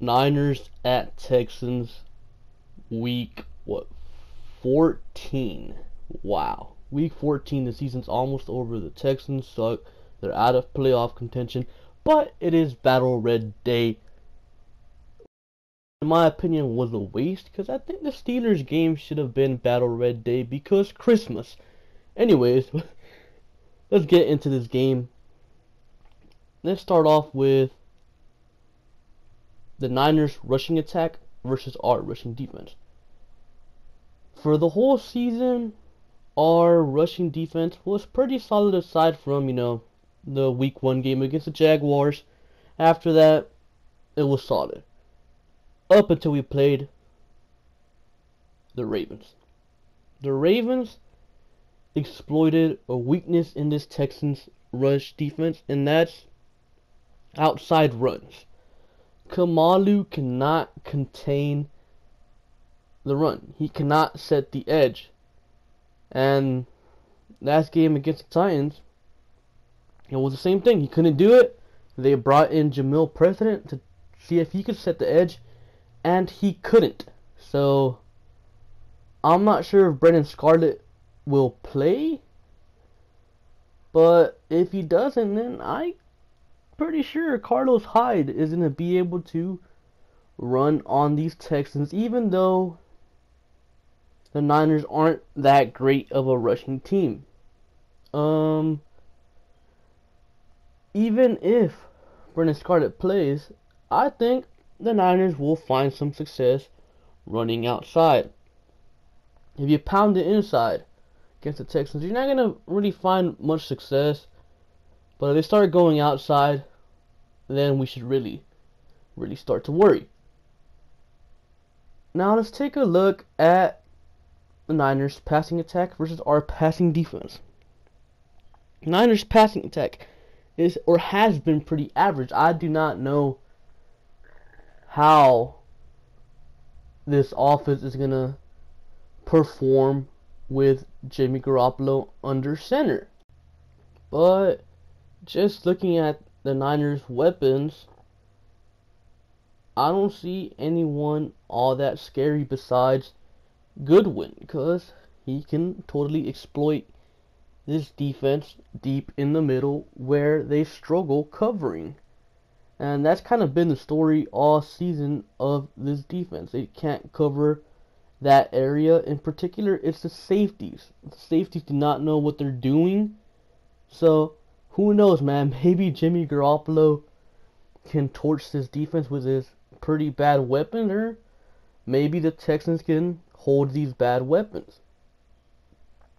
Niners at Texans week 14. Wow. Week 14, the season's almost over. The Texans suck. They're out of playoff contention, but it is Battle Red Day. In my opinion, was a waste because I think the Steelers game should have been Battle Red Day because Christmas. Anyways, let's get into this game. Let's start off with the Niners rushing attack versus our rushing defense. For the whole season, our rushing defense was pretty solid aside from, the week 1 game against the Jaguars. After that, it was solid. Up until we played the Ravens. The Ravens exploited a weakness in this Texans rush defense, and that's outside runs. Kamalu cannot contain the run. He cannot set the edge. And last game against the Titans, it was the same thing. He couldn't do it. They brought in Jamil President to see if he could set the edge, and he couldn't. So I'm not sure if Brendan Scarlett will play, but if he doesn't, then I'm pretty sure Carlos Hyde is going to be able to run on these Texans, even though the Niners aren't that great of a rushing team. Even if Brendan Scarlett plays, I think the Niners will find some success running outside. If you pound it inside against the Texans, you're not going to really find much success. But if they start going outside, then we should really start to worry. Now let's take a look at the Niners passing attack versus our passing defense. Niners passing attack is or has been pretty average. I do not know how this offense is going to perform with Jimmy Garoppolo under center. But just looking at the Niners' weapons, I don't see anyone all that scary besides Goodwin, because he can totally exploit this defense deep in the middle where they struggle covering. And that's kind of been the story all season of this defense. They can't cover that area. In particular, it's the safeties. The safeties do not know what they're doing. So, who knows, man? Maybe Jimmy Garoppolo can torch this defense with his pretty bad weapons, or maybe the Texans can hold these bad weapons.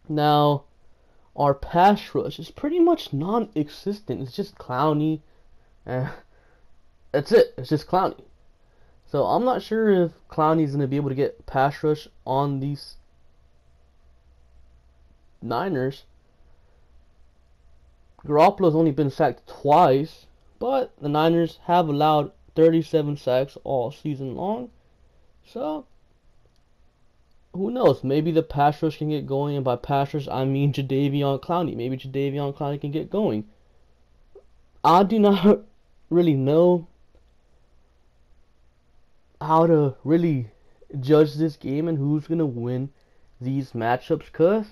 Now, our pass rush is pretty much non-existent. It's just Clowney. That's it. It's just Clowney. So I'm not sure if Clowney's going to be able to get pass rush on these Niners. Garoppolo's only been sacked twice, but the Niners have allowed 37 sacks all season long. So, who knows? Maybe the pass rush can get going, and by pass rush, I mean Jadeveon Clowney. Maybe Jadeveon Clowney can get going. I do not really know how to really judge this game and who's going to win these matchups, because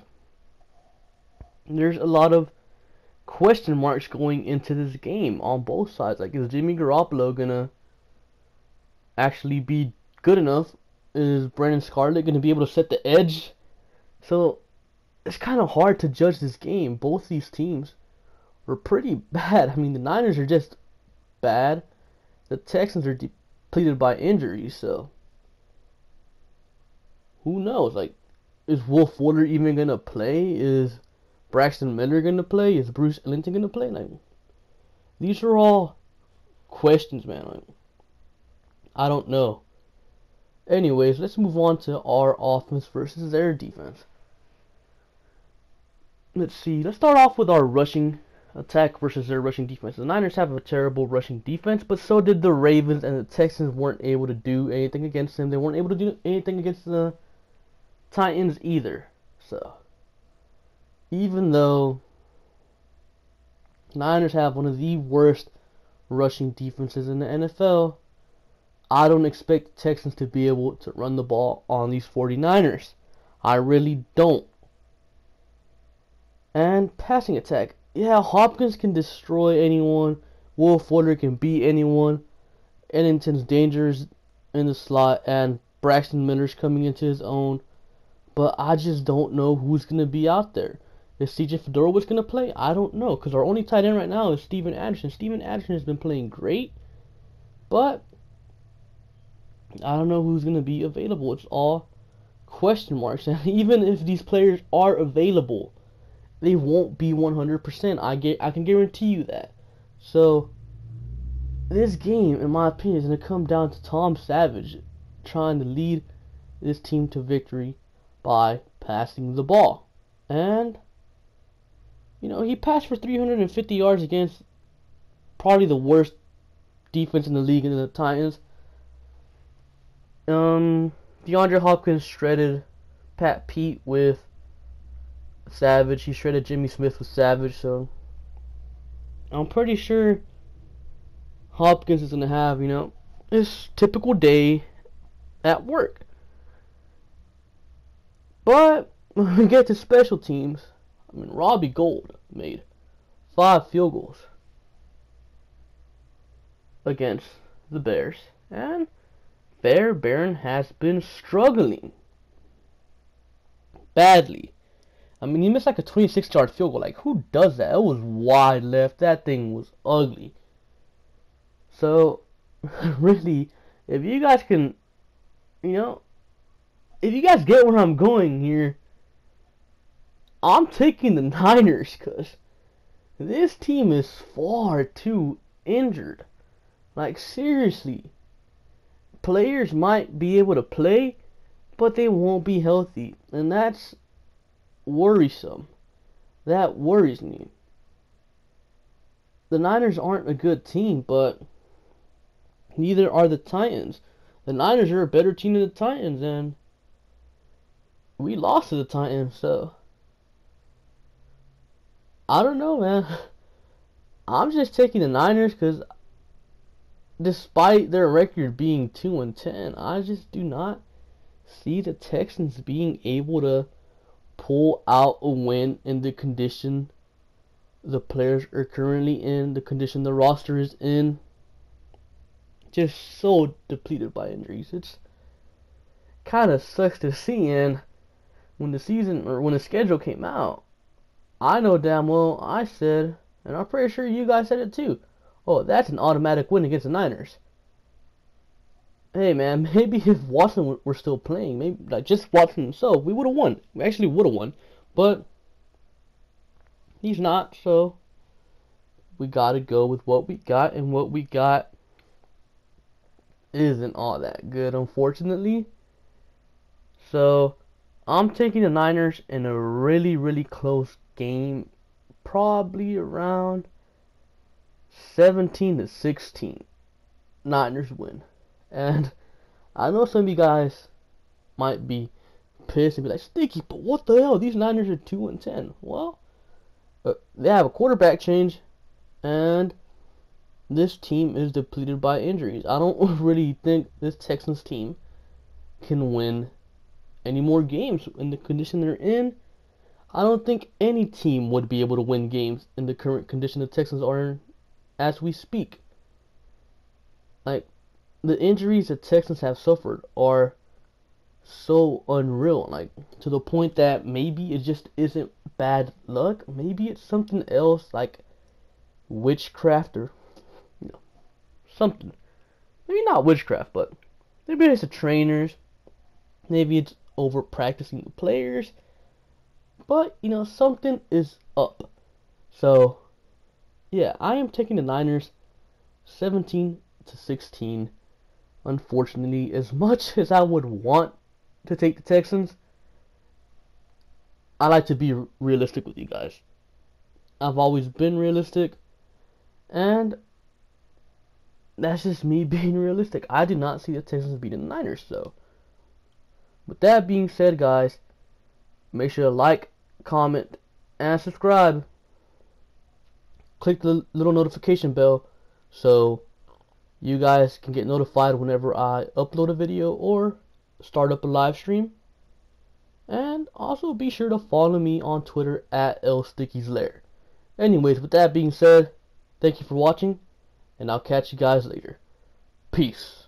there's a lot of question marks going into this game on both sides. Like, is Jimmy Garoppolo going to actually be good enough? Is Brendan Scarlett going to be able to set the edge? So, it's kind of hard to judge this game. Both these teams are pretty bad. I mean, the Niners are just bad. The Texans are depleted by injuries, so who knows? Like, is Will Fuller even going to play? Is Braxton Miller going to play? Is Bruce Ellington going to play? Like, these are all questions, man. Like, I don't know. Anyways, let's move on to our offense versus their defense. Let's see. Let's start off with our rushing attack versus their rushing defense. The Niners have a terrible rushing defense, but so did the Ravens, and the Texans weren't able to do anything against them. They weren't able to do anything against the Titans either. So, even though Niners have one of the worst rushing defenses in the NFL, I don't expect the Texans to be able to run the ball on these 49ers. I really don't. And passing attack. Yeah, Hopkins can destroy anyone. Will Fuller can beat anyone. Ellington's dangerous in the slot. And Braxton Miller's coming into his own. But I just don't know who's going to be out there. Is CJ Fedorowicz going to play? I don't know. Because our only tight end right now is Steven Anderson. Steven Anderson has been playing great. But I don't know who's going to be available. It's all question marks. And even if these players are available, they won't be 100%. I can guarantee you that. So this game, in my opinion, is going to come down to Tom Savage trying to lead this team to victory by passing the ball. And he passed for 350 yards against probably the worst defense in the league in the Titans. DeAndre Hopkins shredded Pat Pete with Savage. He shredded Jimmy Smith with Savage. So I'm pretty sure Hopkins is going to have, his typical day at work. But when we get to special teams, Robbie Gould made 5 field goals against the Bears. And Bear Baron has been struggling badly. He missed like a 26-yard field goal. Like, who does that? It was wide left. That thing was ugly. So, really, if you guys can, if you guys get where I'm going here, I'm taking the Niners because this team is far too injured. Like, seriously. Players might be able to play, but they won't be healthy. And that's worrisome. That worries me. The Niners aren't a good team, but neither are the Titans. The Niners are a better team than the Titans, and we lost to the Titans, so I don't know, man. I'm just taking the Niners because despite their record being 2-10, I just do not see the Texans being able to pull out a win in the condition the players are currently in, the condition the roster is in. Just so depleted by injuries. It's kind of sucks to see. And when the schedule came out, I know damn well I said, and I'm pretty sure you guys said it too, oh, that's an automatic win against the Niners. Hey man, maybe if Watson were still playing, maybe like just Watson himself, we would have won. We actually would have won, but he's not, so we gotta go with what we got, and what we got isn't all that good, unfortunately. So I'm taking the Niners in a really, really close game, probably around 17-16. Niners win. And I know some of you guys might be pissed and be like, Sticky, but what the hell? These Niners are 2-10. Well, they have a quarterback change, and this team is depleted by injuries. I don't really think this Texans team can win any more games in the condition they're in. I don't think any team would be able to win games in the current condition the Texans are in as we speak. Like, the injuries the Texans have suffered are so unreal, like to the point that maybe it just isn't bad luck. Maybe it's something else, like witchcraft or something. Maybe not witchcraft, but maybe it's the trainers. Maybe it's over practicing the players. But something is up. So yeah, I am taking the Niners 17-16. Unfortunately, as much as I would want to take the Texans, I like to be realistic with you guys. I've always been realistic, and that's just me being realistic. I do not see the Texans beating the Niners, so with that being said, guys, make sure to like, comment, and subscribe. Click the little notification bell so You guys can get notified whenever I upload a video or start up a live stream. And also be sure to follow me on Twitter at LSticky'sLair. Anyways, with that being said, thank you for watching, and I'll catch you guys later. Peace.